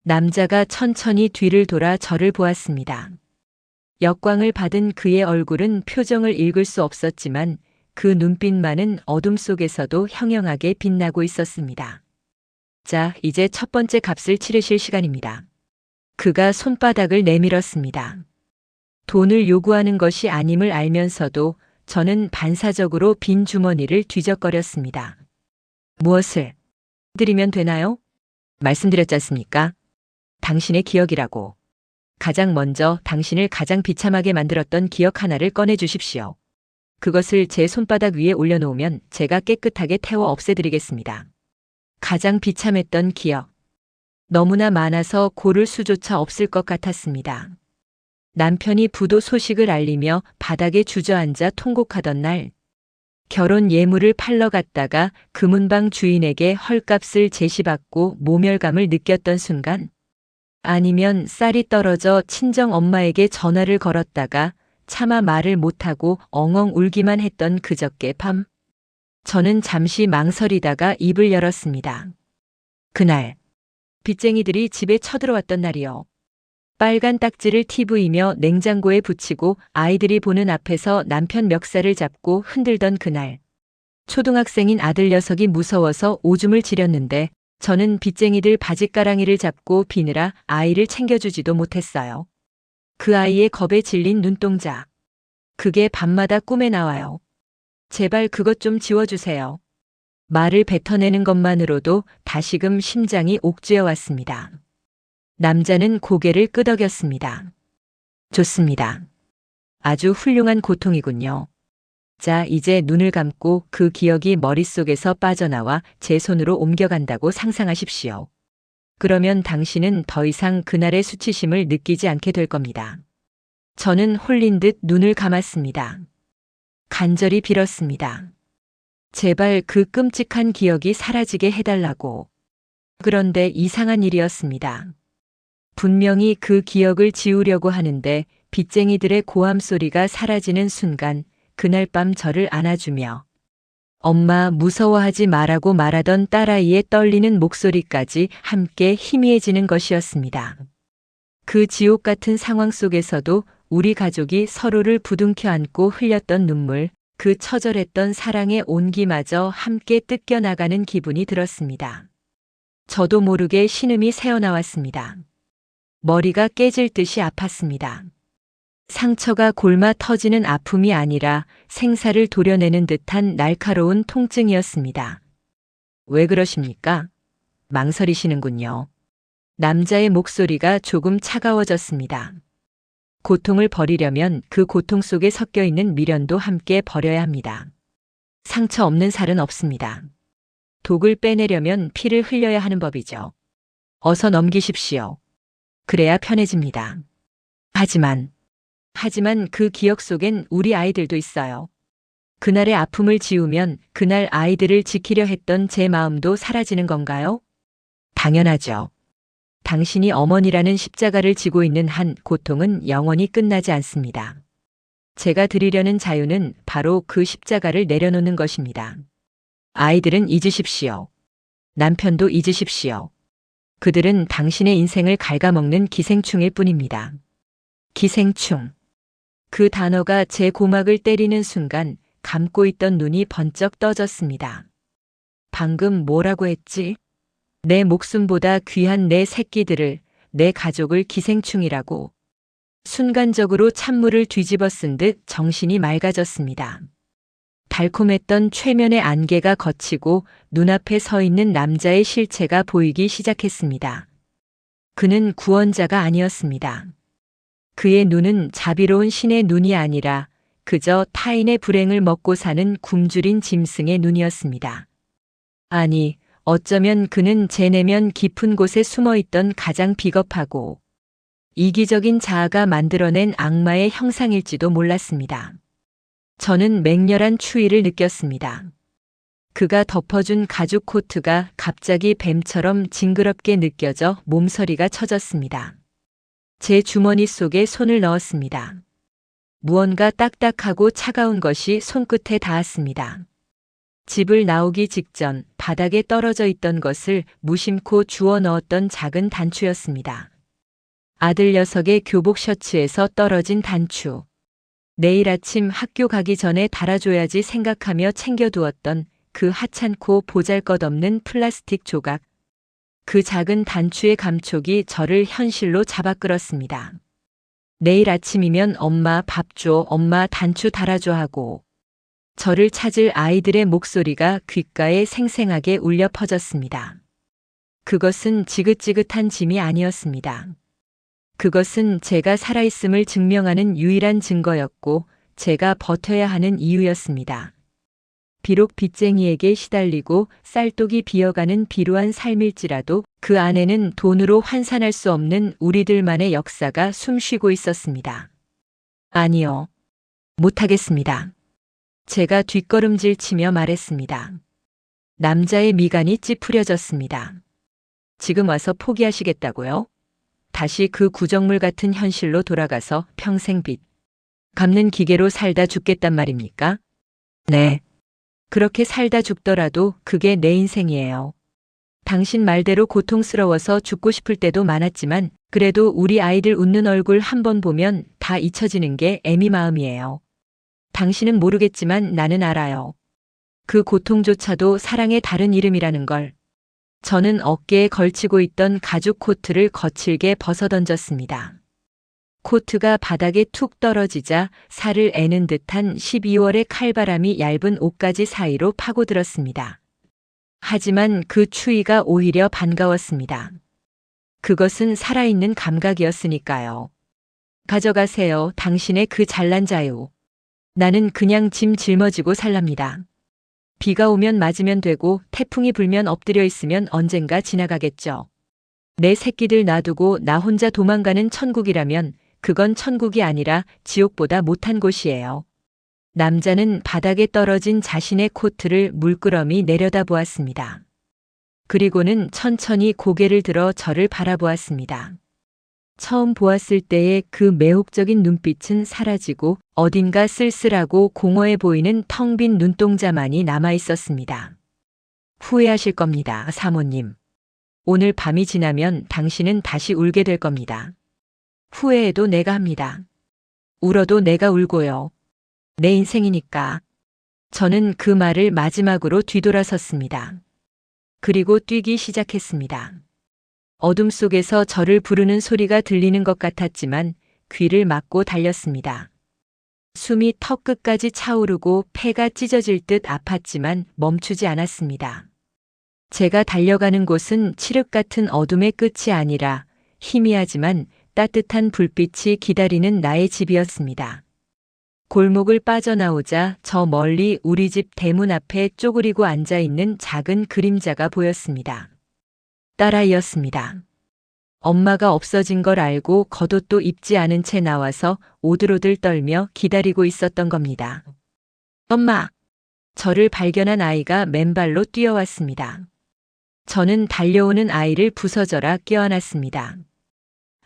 남자가 천천히 뒤를 돌아 저를 보았습니다. 역광을 받은 그의 얼굴은 표정을 읽을 수 없었지만 그 눈빛만은 어둠 속에서도 형형하게 빛나고 있었습니다. 자, 이제 첫 번째 값을 치르실 시간입니다. 그가 손바닥을 내밀었습니다. 돈을 요구하는 것이 아님을 알면서도 저는 반사적으로 빈 주머니를 뒤적거렸습니다. 무엇을 드리면 되나요? 말씀드렸지 않습니까? 당신의 기억이라고. 가장 먼저 당신을 가장 비참하게 만들었던 기억 하나를 꺼내 주십시오. 그것을 제 손바닥 위에 올려놓으면 제가 깨끗하게 태워 없애드리겠습니다. 가장 비참했던 기억. 너무나 많아서 고를 수조차 없을 것 같았습니다. 남편이 부도 소식을 알리며 바닥에 주저앉아 통곡하던 날, 결혼 예물을 팔러 갔다가 금은방 주인에게 헐값을 제시받고 모멸감을 느꼈던 순간, 아니면 쌀이 떨어져 친정 엄마에게 전화를 걸었다가 차마 말을 못하고 엉엉 울기만 했던 그저께 밤, 저는 잠시 망설이다가 입을 열었습니다. 그날, 빚쟁이들이 집에 쳐들어왔던 날이요. 빨간 딱지를 TV이며 냉장고에 붙이고 아이들이 보는 앞에서 남편 멱살을 잡고 흔들던 그날. 초등학생인 아들 녀석이 무서워서 오줌을 지렸는데 저는 빚쟁이들 바짓가랑이를 잡고 비느라 아이를 챙겨주지도 못했어요. 그 아이의 겁에 질린 눈동자. 그게 밤마다 꿈에 나와요. 제발 그것 좀 지워주세요. 말을 뱉어내는 것만으로도 다시금 심장이 옥죄어 왔습니다. 남자는 고개를 끄덕였습니다. 좋습니다. 아주 훌륭한 고통이군요. 자, 이제 눈을 감고 그 기억이 머릿속에서 빠져나와 제 손으로 옮겨간다고 상상하십시오. 그러면 당신은 더 이상 그날의 수치심을 느끼지 않게 될 겁니다. 저는 홀린 듯 눈을 감았습니다. 간절히 빌었습니다. 제발 그 끔찍한 기억이 사라지게 해달라고. 그런데 이상한 일이었습니다. 분명히 그 기억을 지우려고 하는데 빚쟁이들의 고함 소리가 사라지는 순간 그날 밤 저를 안아주며 엄마 무서워하지 말라고 말하던 딸아이의 떨리는 목소리까지 함께 희미해지는 것이었습니다. 그 지옥 같은 상황 속에서도 우리 가족이 서로를 부둥켜 안고 흘렸던 눈물, 그 처절했던 사랑의 온기마저 함께 뜯겨나가는 기분이 들었습니다. 저도 모르게 신음이 새어나왔습니다. 머리가 깨질 듯이 아팠습니다. 상처가 골마 터지는 아픔이 아니라 생사를 도려내는 듯한 날카로운 통증이었습니다. 왜 그러십니까? 망설이시는군요. 남자의 목소리가 조금 차가워졌습니다. 고통을 버리려면 그 고통 속에 섞여 있는 미련도 함께 버려야 합니다. 상처 없는 살은 없습니다. 독을 빼내려면 피를 흘려야 하는 법이죠. 어서 넘기십시오. 그래야 편해집니다. 하지만 그 기억 속엔 우리 아이들도 있어요. 그날의 아픔을 지우면 그날 아이들을 지키려 했던 제 마음도 사라지는 건가요? 당연하죠. 당신이 어머니라는 십자가를 지고 있는 한 고통은 영원히 끝나지 않습니다. 제가 드리려는 자유는 바로 그 십자가를 내려놓는 것입니다. 아이들은 잊으십시오. 남편도 잊으십시오. 그들은 당신의 인생을 갉아먹는 기생충일 뿐입니다. 기생충. 그 단어가 제 고막을 때리는 순간 감고 있던 눈이 번쩍 떠졌습니다. 방금 뭐라고 했지? 내 목숨보다 귀한 내 새끼들을, 내 가족을 기생충이라고. 순간적으로 찬물을 뒤집어 쓴 듯 정신이 맑아졌습니다. 달콤했던 최면의 안개가 걷히고 눈앞에 서 있는 남자의 실체가 보이기 시작했습니다. 그는 구원자가 아니었습니다. 그의 눈은 자비로운 신의 눈이 아니라 그저 타인의 불행을 먹고 사는 굶주린 짐승의 눈이었습니다. 아니, 어쩌면 그는 제 내면 깊은 곳에 숨어있던 가장 비겁하고 이기적인 자아가 만들어낸 악마의 형상일지도 몰랐습니다. 저는 맹렬한 추위를 느꼈습니다. 그가 덮어준 가죽 코트가 갑자기 뱀처럼 징그럽게 느껴져 몸서리가 쳐졌습니다. 제 주머니 속에 손을 넣었습니다. 무언가 딱딱하고 차가운 것이 손끝에 닿았습니다. 집을 나오기 직전 바닥에 떨어져 있던 것을 무심코 주워 넣었던 작은 단추였습니다. 아들 녀석의 교복 셔츠에서 떨어진 단추. 내일 아침 학교 가기 전에 달아줘야지 생각하며 챙겨두었던 그 하찮고 보잘것없는 플라스틱 조각. 그 작은 단추의 감촉이 저를 현실로 잡아끌었습니다. 내일 아침이면 엄마 밥 줘, 엄마 단추 달아줘 하고 저를 찾을 아이들의 목소리가 귓가에 생생하게 울려 퍼졌습니다. 그것은 지긋지긋한 짐이 아니었습니다. 그것은 제가 살아있음을 증명하는 유일한 증거였고 제가 버텨야 하는 이유였습니다. 비록 빚쟁이에게 시달리고 쌀독이 비어가는 비루한 삶일지라도 그 안에는 돈으로 환산할 수 없는 우리들만의 역사가 숨쉬고 있었습니다. 아니요. 못하겠습니다. 제가 뒷걸음질 치며 말했습니다. 남자의 미간이 찌푸려졌습니다. 지금 와서 포기하시겠다고요? 다시 그 구정물 같은 현실로 돌아가서 평생 빚 갚는 기계로 살다 죽겠단 말입니까? 네. 그렇게 살다 죽더라도 그게 내 인생이에요. 당신 말대로 고통스러워서 죽고 싶을 때도 많았지만 그래도 우리 아이들 웃는 얼굴 한 번 보면 다 잊혀지는 게 애미 마음이에요. 당신은 모르겠지만 나는 알아요. 그 고통조차도 사랑의 다른 이름이라는 걸. 저는 어깨에 걸치고 있던 가죽 코트를 거칠게 벗어던졌습니다. 코트가 바닥에 툭 떨어지자 살을 애는 듯한 12월의 칼바람이 얇은 옷가지 사이로 파고들었습니다. 하지만 그 추위가 오히려 반가웠습니다. 그것은 살아있는 감각이었으니까요. 가져가세요, 당신의 그 잘난 자유. 나는 그냥 짐 짊어지고 살랍니다. 비가 오면 맞으면 되고 태풍이 불면 엎드려 있으면 언젠가 지나가겠죠. 내 새끼들 놔두고 나 혼자 도망가는 천국이라면 그건 천국이 아니라 지옥보다 못한 곳이에요. 남자는 바닥에 떨어진 자신의 코트를 물끄러미 내려다보았습니다. 그리고는 천천히 고개를 들어 저를 바라보았습니다. 처음 보았을 때의 그 매혹적인 눈빛은 사라지고 어딘가 쓸쓸하고 공허해 보이는 텅 빈 눈동자만이 남아 있었습니다. 후회하실 겁니다, 사모님. 오늘 밤이 지나면 당신은 다시 울게 될 겁니다. 후회해도 내가 합니다. 울어도 내가 울고요. 내 인생이니까. 저는 그 말을 마지막으로 뒤돌아섰습니다. 그리고 뛰기 시작했습니다. 어둠 속에서 저를 부르는 소리가 들리는 것 같았지만 귀를 막고 달렸습니다. 숨이 턱 끝까지 차오르고 폐가 찢어질 듯 아팠지만 멈추지 않았습니다. 제가 달려가는 곳은 칠흑 같은 어둠의 끝이 아니라 희미하지만 따뜻한 불빛이 기다리는 나의 집이었습니다. 골목을 빠져나오자 저 멀리 우리 집 대문 앞에 쪼그리고 앉아있는 작은 그림자가 보였습니다. 딸아이였습니다. 엄마가 없어진 걸 알고 겉옷도 입지 않은 채 나와서 오들오들 떨며 기다리고 있었던 겁니다. 엄마! 저를 발견한 아이가 맨발로 뛰어왔습니다. 저는 달려오는 아이를 부서져라 껴안았습니다.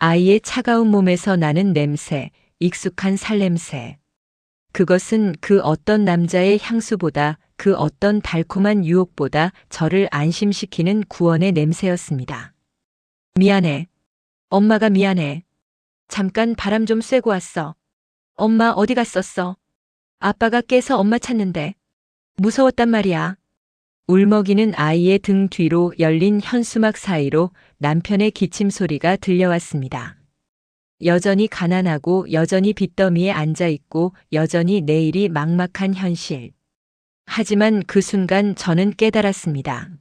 아이의 차가운 몸에서 나는 냄새, 익숙한 살냄새. 그것은 그 어떤 남자의 향수보다 그 어떤 달콤한 유혹보다 저를 안심시키는 구원의 냄새였습니다. 미안해. 엄마가 미안해. 잠깐 바람 좀 쐬고 왔어. 엄마 어디 갔었어? 아빠가 깨서 엄마 찾는데. 무서웠단 말이야. 울먹이는 아이의 등 뒤로 열린 현수막 사이로 남편의 기침 소리가 들려왔습니다. 여전히 가난하고 여전히 빚더미에 앉아있고 여전히 내일이 막막한 현실. 하지만 그 순간 저는 깨달았습니다.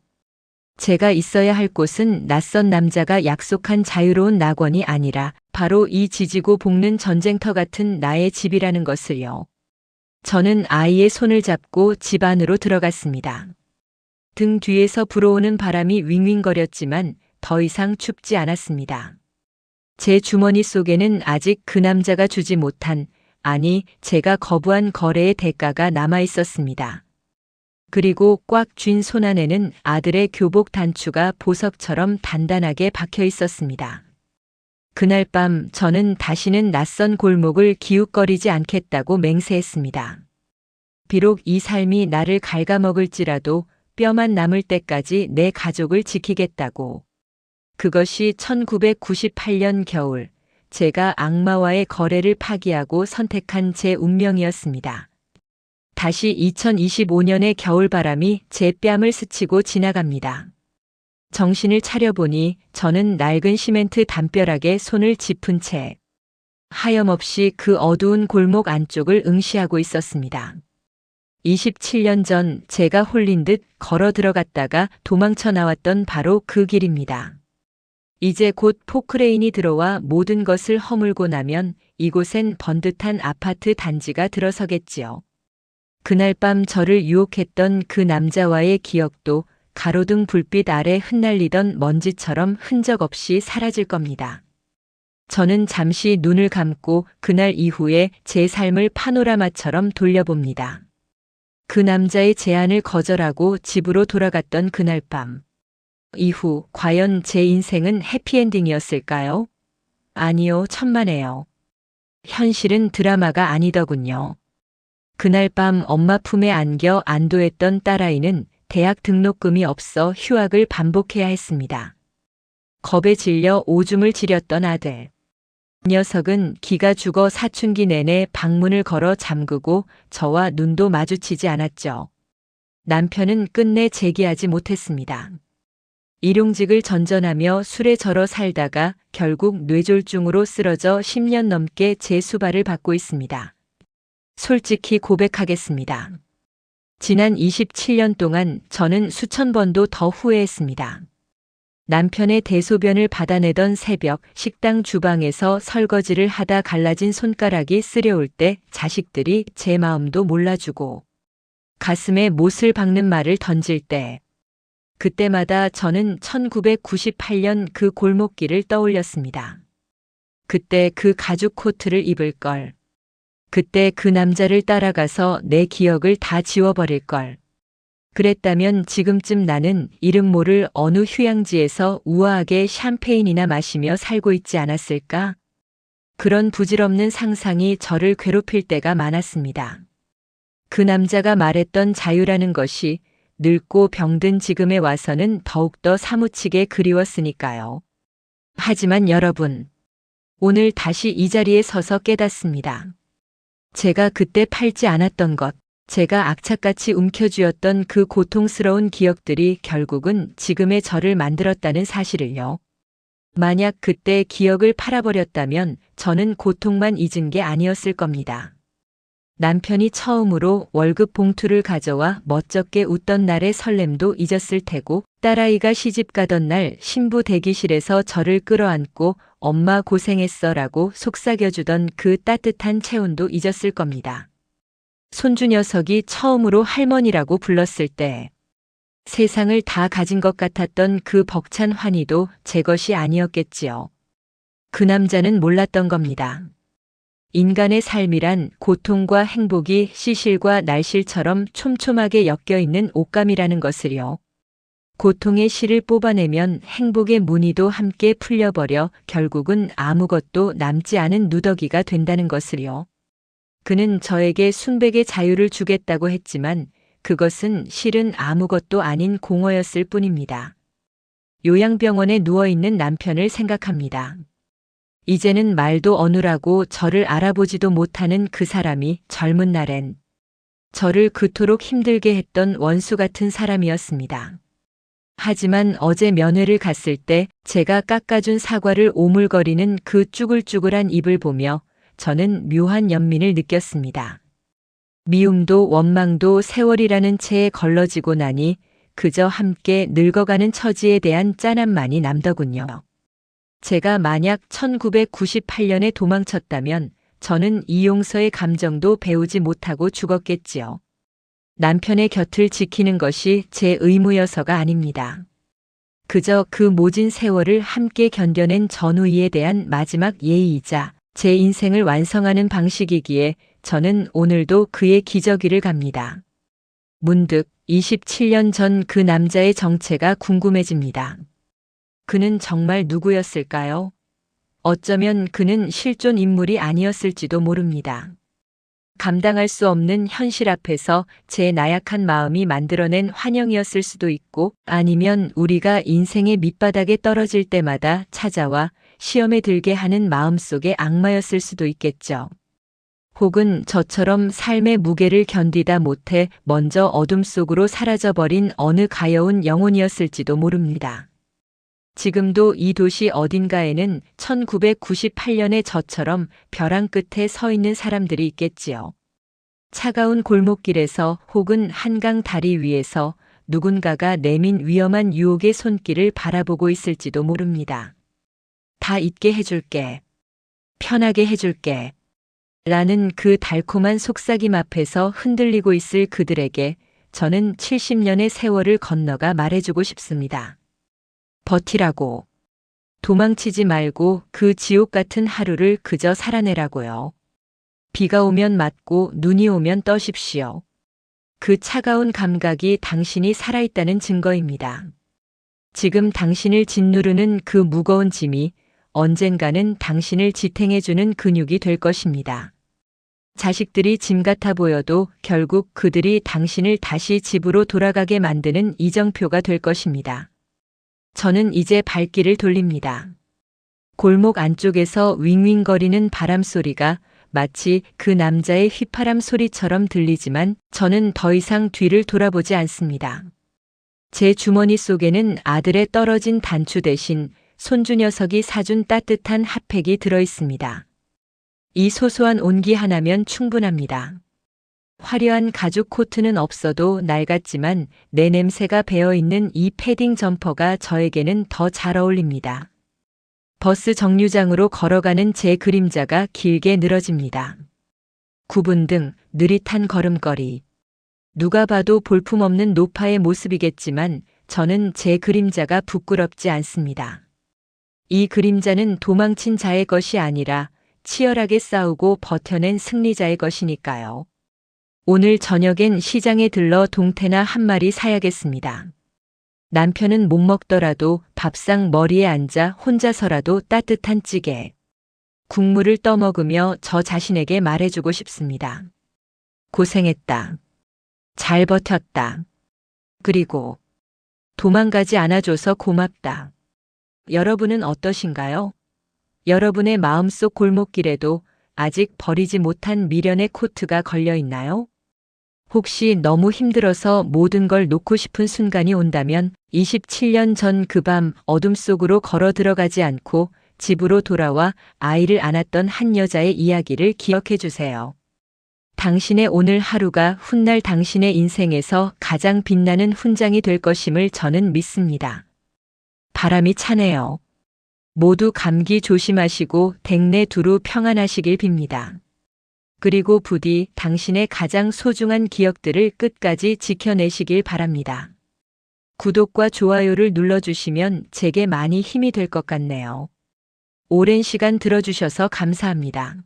제가 있어야 할 곳은 낯선 남자가 약속한 자유로운 낙원이 아니라 바로 이 지지고 볶는 전쟁터 같은 나의 집이라는 것을요. 저는 아이의 손을 잡고 집 안으로 들어갔습니다. 등 뒤에서 불어오는 바람이 윙윙거렸지만 더 이상 춥지 않았습니다. 제 주머니 속에는 아직 그 남자가 주지 못한, 아니 제가 거부한 거래의 대가가 남아 있었습니다. 그리고 꽉 쥔 손안에는 아들의 교복 단추가 보석처럼 단단하게 박혀 있었습니다. 그날 밤 저는 다시는 낯선 골목을 기웃거리지 않겠다고 맹세했습니다. 비록 이 삶이 나를 갉아먹을지라도 뼈만 남을 때까지 내 가족을 지키겠다고. 그것이 1998년 겨울, 제가 악마와의 거래를 파기하고 선택한 제 운명이었습니다. 다시 2025년의 겨울바람이 제 뺨을 스치고 지나갑니다. 정신을 차려보니 저는 낡은 시멘트 담벼락에 손을 짚은 채 하염없이 그 어두운 골목 안쪽을 응시하고 있었습니다. 27년 전 제가 홀린 듯 걸어 들어갔다가 도망쳐 나왔던 바로 그 길입니다. 이제 곧 포크레인이 들어와 모든 것을 허물고 나면 이곳엔 번듯한 아파트 단지가 들어서겠지요. 그날 밤 저를 유혹했던 그 남자와의 기억도 가로등 불빛 아래 흩날리던 먼지처럼 흔적 없이 사라질 겁니다. 저는 잠시 눈을 감고 그날 이후에 제 삶을 파노라마처럼 돌려봅니다. 그 남자의 제안을 거절하고 집으로 돌아갔던 그날 밤. 이후 과연 제 인생은 해피엔딩이었을까요? 아니요, 천만에요. 현실은 드라마가 아니더군요. 그날 밤 엄마 품에 안겨 안도했던 딸아이는 대학 등록금이 없어 휴학을 반복해야 했습니다. 겁에 질려 오줌을 지렸던 아들. 녀석은 기가 죽어 사춘기 내내 방문을 걸어 잠그고 저와 눈도 마주치지 않았죠. 남편은 끝내 재기하지 못했습니다. 일용직을 전전하며 술에 절어 살다가 결국 뇌졸중으로 쓰러져 10년 넘게 제 수발을 받고 있습니다. 솔직히 고백하겠습니다. 지난 27년 동안 저는 수천 번도 더 후회했습니다. 남편의 대소변을 받아내던 새벽 식당 주방에서 설거지를 하다 갈라진 손가락이 쓰려올 때 자식들이 제 마음도 몰라주고 가슴에 못을 박는 말을 던질 때 그때마다 저는 1998년 그 골목길을 떠올렸습니다. 그때 그 가죽 코트를 입을 걸. 그때 그 남자를 따라가서 내 기억을 다 지워버릴 걸. 그랬다면 지금쯤 나는 이름 모를 어느 휴양지에서 우아하게 샴페인이나 마시며 살고 있지 않았을까? 그런 부질없는 상상이 저를 괴롭힐 때가 많았습니다. 그 남자가 말했던 자유라는 것이 늙고 병든 지금에 와서는 더욱더 사무치게 그리웠으니까요. 하지만 여러분, 오늘 다시 이 자리에 서서 깨닫습니다. 제가 그때 팔지 않았던 것, 제가 악착같이 움켜쥐었던 그 고통스러운 기억들이 결국은 지금의 저를 만들었다는 사실을요. 만약 그때 기억을 팔아버렸다면 저는 고통만 잊은 게 아니었을 겁니다. 남편이 처음으로 월급 봉투를 가져와 멋쩍게 웃던 날의 설렘도 잊었을 테고, 딸아이가 시집 가던 날 신부 대기실에서 저를 끌어안고 엄마 고생했어라고 속삭여주던 그 따뜻한 체온도 잊었을 겁니다. 손주 녀석이 처음으로 할머니라고 불렀을 때 세상을 다 가진 것 같았던 그 벅찬 환희도 제 것이 아니었겠지요. 그 남자는 몰랐던 겁니다. 인간의 삶이란 고통과 행복이 시실과 날실처럼 촘촘하게 엮여있는 옷감이라는 것을요. 고통의 실을 뽑아내면 행복의 무늬도 함께 풀려버려 결국은 아무것도 남지 않은 누더기가 된다는 것을요. 그는 저에게 순백의 자유를 주겠다고 했지만 그것은 실은 아무것도 아닌 공허였을 뿐입니다. 요양병원에 누워있는 남편을 생각합니다. 이제는 말도 어눌하고 저를 알아보지도 못하는 그 사람이 젊은 날엔 저를 그토록 힘들게 했던 원수 같은 사람이었습니다. 하지만 어제 면회를 갔을 때 제가 깎아준 사과를 오물거리는 그 쭈글쭈글한 입을 보며 저는 묘한 연민을 느꼈습니다. 미움도 원망도 세월이라는 채에 걸러지고 나니 그저 함께 늙어가는 처지에 대한 짠함만이 남더군요. 제가 만약 1998년에 도망쳤다면 저는 이용서의 감정도 배우지 못하고 죽었겠지요. 남편의 곁을 지키는 것이 제 의무여서가 아닙니다. 그저 그 모진 세월을 함께 견뎌낸 전우이에 대한 마지막 예의이자 제 인생을 완성하는 방식이기에 저는 오늘도 그의 기저귀를 갑니다. 문득 27년 전 그 남자의 정체가 궁금해집니다. 그는 정말 누구였을까요? 어쩌면 그는 실존 인물이 아니었을지도 모릅니다. 감당할 수 없는 현실 앞에서 제 나약한 마음이 만들어낸 환영이었을 수도 있고, 아니면 우리가 인생의 밑바닥에 떨어질 때마다 찾아와 시험에 들게 하는 마음속의 악마였을 수도 있겠죠. 혹은 저처럼 삶의 무게를 견디다 못해 먼저 어둠 속으로 사라져버린 어느 가여운 영혼이었을지도 모릅니다. 지금도 이 도시 어딘가에는 1998년의 저처럼 벼랑 끝에 서 있는 사람들이 있겠지요. 차가운 골목길에서 혹은 한강 다리 위에서 누군가가 내민 위험한 유혹의 손길을 바라보고 있을지도 모릅니다. 다 잊게 해줄게. 편하게 해줄게. 라는 그 달콤한 속삭임 앞에서 흔들리고 있을 그들에게 저는 70년의 세월을 건너가 말해주고 싶습니다. 버티라고. 도망치지 말고 그 지옥 같은 하루를 그저 살아내라고요. 비가 오면 맞고 눈이 오면 떠십시오. 그 차가운 감각이 당신이 살아있다는 증거입니다. 지금 당신을 짓누르는 그 무거운 짐이 언젠가는 당신을 지탱해주는 근육이 될 것입니다. 자식들이 짐 같아 보여도 결국 그들이 당신을 다시 집으로 돌아가게 만드는 이정표가 될 것입니다. 저는 이제 발길을 돌립니다. 골목 안쪽에서 윙윙거리는 바람 소리가 마치 그 남자의 휘파람 소리처럼 들리지만 저는 더 이상 뒤를 돌아보지 않습니다. 제 주머니 속에는 아들의 떨어진 단추 대신 손주 녀석이 사준 따뜻한 핫팩이 들어 있습니다. 이 소소한 온기 하나면 충분합니다. 화려한 가죽 코트는 없어도 낡았지만 내 냄새가 배어있는 이 패딩 점퍼가 저에게는 더 잘 어울립니다. 버스 정류장으로 걸어가는 제 그림자가 길게 늘어집니다. 구분 등 느릿한 걸음걸이. 누가 봐도 볼품없는 노파의 모습이겠지만 저는 제 그림자가 부끄럽지 않습니다. 이 그림자는 도망친 자의 것이 아니라 치열하게 싸우고 버텨낸 승리자의 것이니까요. 오늘 저녁엔 시장에 들러 동태나 한 마리 사야겠습니다. 남편은 못 먹더라도 밥상 머리에 앉아 혼자서라도 따뜻한 찌개, 국물을 떠먹으며 저 자신에게 말해주고 싶습니다. 고생했다. 잘 버텼다. 그리고 도망가지 않아줘서 고맙다. 여러분은 어떠신가요? 여러분의 마음속 골목길에도 아직 버리지 못한 미련의 코트가 걸려 있나요? 혹시 너무 힘들어서 모든 걸 놓고 싶은 순간이 온다면 27년 전 그 밤 어둠 속으로 걸어 들어가지 않고 집으로 돌아와 아이를 안았던 한 여자의 이야기를 기억해 주세요. 당신의 오늘 하루가 훗날 당신의 인생에서 가장 빛나는 훈장이 될 것임을 저는 믿습니다. 바람이 차네요. 모두 감기 조심하시고 댁내 두루 평안하시길 빕니다. 그리고 부디 당신의 가장 소중한 기억들을 끝까지 지켜내시길 바랍니다. 구독과 좋아요를 눌러주시면 제게 많이 힘이 될 것 같네요. 오랜 시간 들어주셔서 감사합니다.